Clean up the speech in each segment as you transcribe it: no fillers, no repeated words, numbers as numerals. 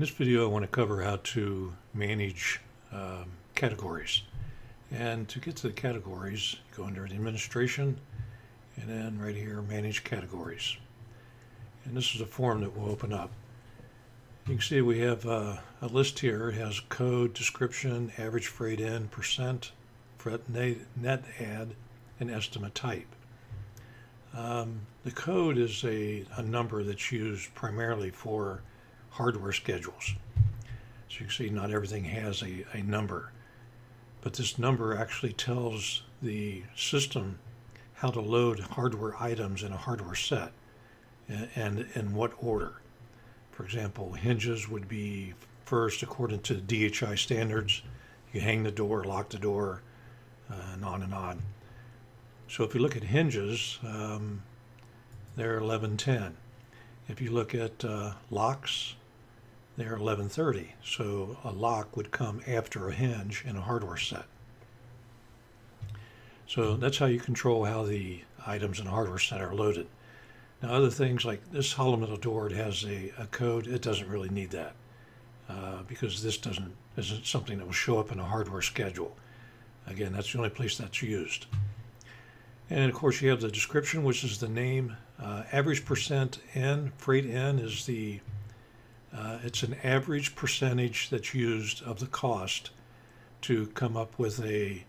In this video, I want to cover how to manage categories. And to get to the categories, go under the administration, and then right here, manage categories. And this is a form that will open up. You can see we have a list here. It has code, description, average freight in, percent, net add, and estimate type. The code is a number that's used primarily for hardware schedules. So you can see not everything has a number, but this number actually tells the system how to load hardware items in a hardware set and in what order. For example, hinges would be first according to DHI standards. You hang the door, lock the door, and on and on. So if you look at hinges, they're 1110. If you look at locks, they're 1130. So a lock would come after a hinge in a hardware set. So that's how you control how the items in a hardware set are loaded. Now other things like this hollow metal door, it has a code. It doesn't really need that because this isn't something that will show up in a hardware schedule. Again, that's the only place that's used. And of course you have the description, which is the name. Average percent in, freight in is it's an average percentage that's used of the cost to come up with a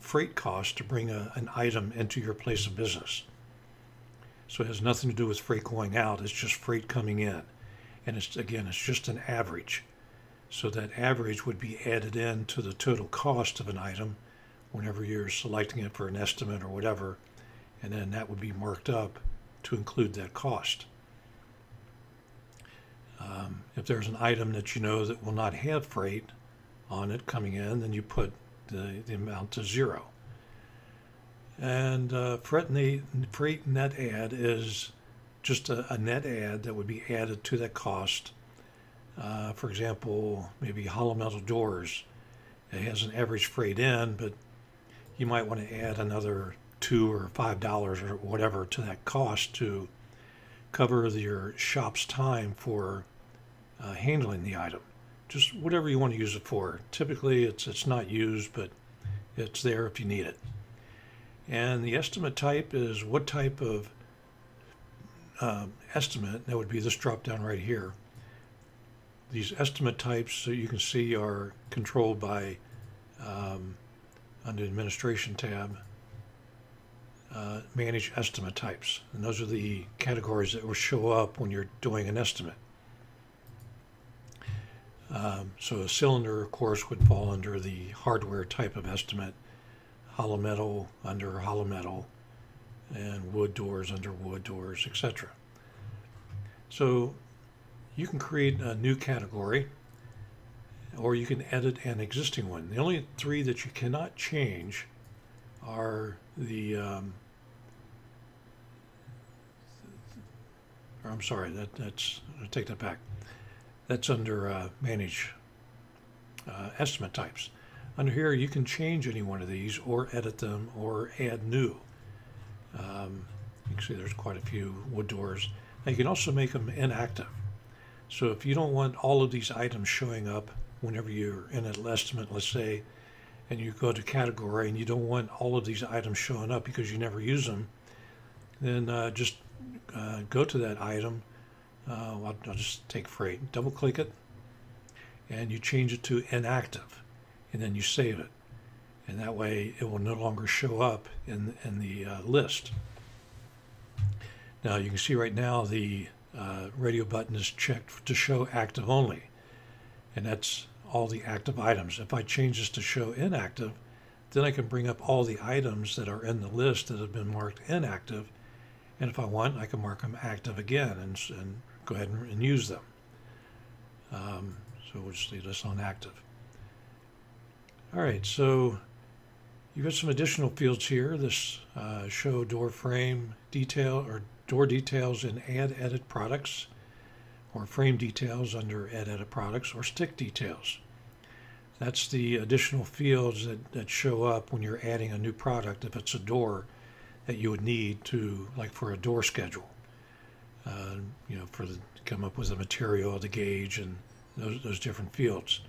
freight cost to bring an item into your place of business. So it has nothing to do with freight going out. It's just freight coming in. And it's just an average. So that average would be added in to the total cost of an item whenever you're selecting it for an estimate or whatever. And then that would be marked up to include that cost. If there's an item that you know that will not have freight on it coming in, then you put the amount to 0. And freight net add is just a net add that would be added to that cost. For example, maybe hollow metal doors. It has an average freight in, but you might want to add another $2 or $5 or whatever to that cost to cover your shop's time for handling the item. Just whatever you want to use it for. Typically it's not used, but it's there if you need it. And the estimate type is what type of estimate. That would be this drop down right here. These estimate types, so you can see, are controlled by under the administration tab, manage estimate types. And those are the categories that will show up when you're doing an estimate. So a cylinder, of course, would fall under the hardware type of estimate, hollow metal under hollow metal, and wood doors under wood doors, etc. So you can create a new category, or you can edit an existing one. The only three that you cannot change are I take that back. That's under manage estimate types. Under here, you can change any one of these or edit them or add new. You can see there's quite a few wood doors. Now you can also make them inactive. So if you don't want all of these items showing up whenever you're in an estimate, let's say, and you go to category and you don't want all of these items showing up because you never use them, then just go to that item. I'll just take freight, double click it, and you change it to inactive, and then you save it. And that way it will no longer show up in the list. Now you can see right now the radio button is checked to show active only, and that's all the active items. If I change this to show inactive, then I can bring up all the items that are in the list that have been marked inactive, and if I want, I can mark them active again and go ahead and use them. So we'll just leave this on active. All right, so you've got some additional fields here. This show door frame detail or door details in add edit products, or frame details under add edit products, or stick details. That's the additional fields that show up when you're adding a new product, if it's a door that you would need to, like for a door schedule, for come up with the material, the gauge, and those different fields.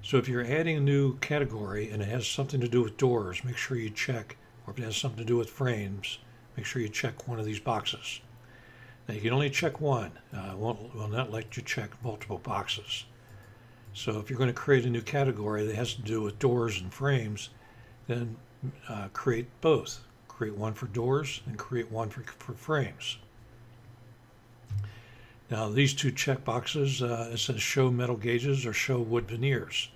So if you're adding a new category and it has something to do with doors, make sure you check, or if it has something to do with frames, make sure you check one of these boxes. Now you can only check one. Will not let you check multiple boxes. So if you're going to create a new category that has to do with doors and frames, then create both. Create one for doors and create one for frames. Now these two check boxes, it says show metal gauges or show wood veneers.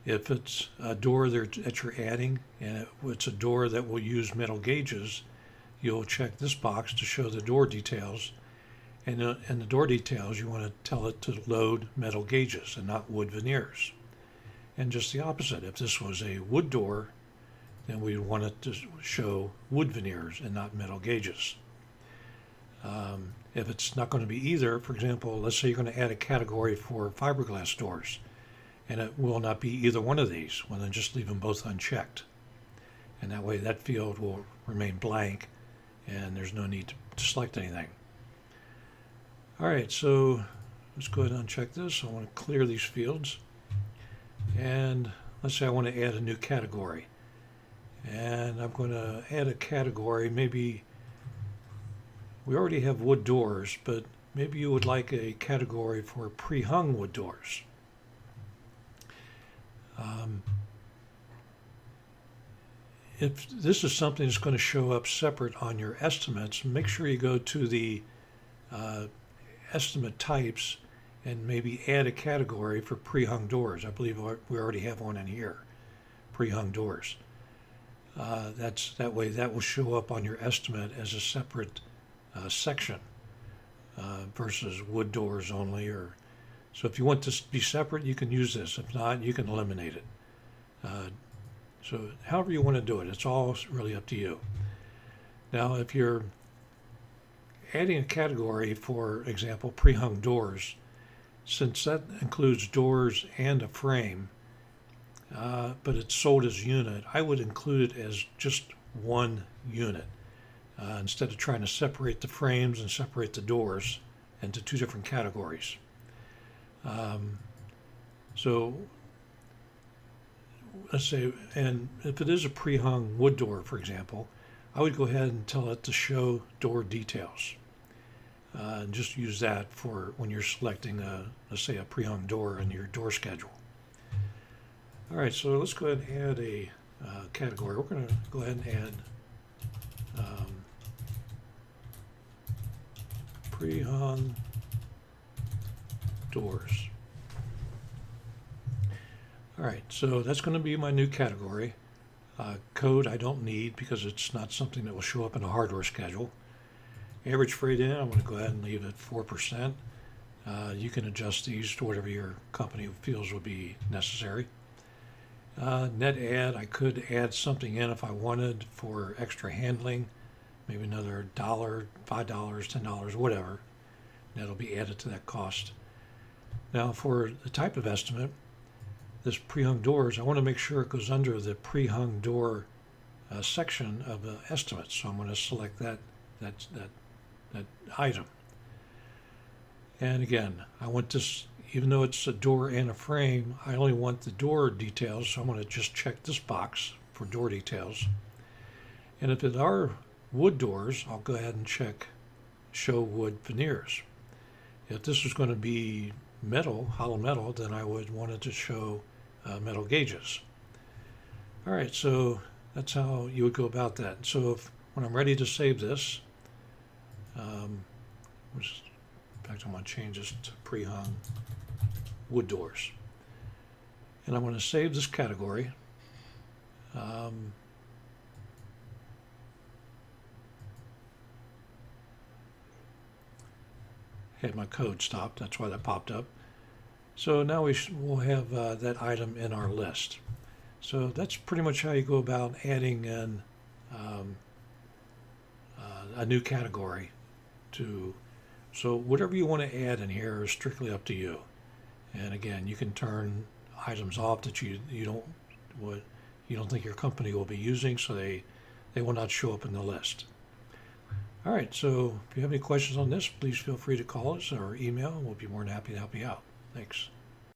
If it's a door that you're adding and it's a door that will use metal gauges, you'll check this box to show the door details. And in the door details, you want to tell it to load metal gauges and not wood veneers. And just the opposite. If this was a wood door, then we want it to show wood veneers and not metal gauges. If it's not going to be either, for example, let's say you're going to add a category for fiberglass doors, and it will not be either one of these, well then just leave them both unchecked. And that way that field will remain blank and there's no need to select anything. Alright, so let's go ahead and uncheck this. I want to clear these fields. And let's say I want to add a new category. And I'm going to add a category, maybe we already have wood doors, but maybe you would like a category for pre-hung wood doors. If this is something that's going to show up separate on your estimates, make sure you go to the estimate types and maybe add a category for pre-hung doors. I believe we already have one in here, pre-hung doors. That way that will show up on your estimate as a separate section versus wood doors only. So if you want to be separate, you can use this. If not, you can eliminate it. So however you want to do it, it's all really up to you. Now, if you're adding a category, for example, pre-hung doors, since that includes doors and a frame, but it's sold as a unit, I would include it as just one unit instead of trying to separate the frames and separate the doors into two different categories. So let's say, and if it is a pre-hung wood door, for example, I would go ahead and tell it to show door details. And just use that for when you're selecting, let's say, a pre-hung door in your door schedule. All right, so let's go ahead and add a category. We're going to go ahead and add pre-hung doors. All right, so that's going to be my new category. Code I don't need because it's not something that will show up in a hardware schedule. Average freight in, I'm going to go ahead and leave it 4%. You can adjust these to whatever your company feels would be necessary. Net add, I could add something in if I wanted for extra handling, maybe another $1, $5, $10, whatever. That'll be added to that cost. Now for the type of estimate, this pre-hung doors, I want to make sure it goes under the pre-hung door section of the estimate. So I'm going to select that item. And again, I want this, even though it's a door and a frame, I only want the door details, so I'm going to just check this box for door details. And if it are wood doors, I'll go ahead and check show wood veneers. If this was going to be metal, hollow metal, then I would want it to show metal gauges. All right, so that's how you would go about that. So when I'm ready to save this, in fact, I'm going to change this to pre-hung wood doors. And I'm going to save this category. Had my code stopped, that's why that popped up. So now we'll have that item in our list. So that's pretty much how you go about adding in a new category to. So whatever you want to add in here is strictly up to you. And again, you can turn items off that you don't think your company will be using, so they will not show up in the list. All right, so if you have any questions on this, please feel free to call us or email, and we'll be more than happy to help you out. Thanks.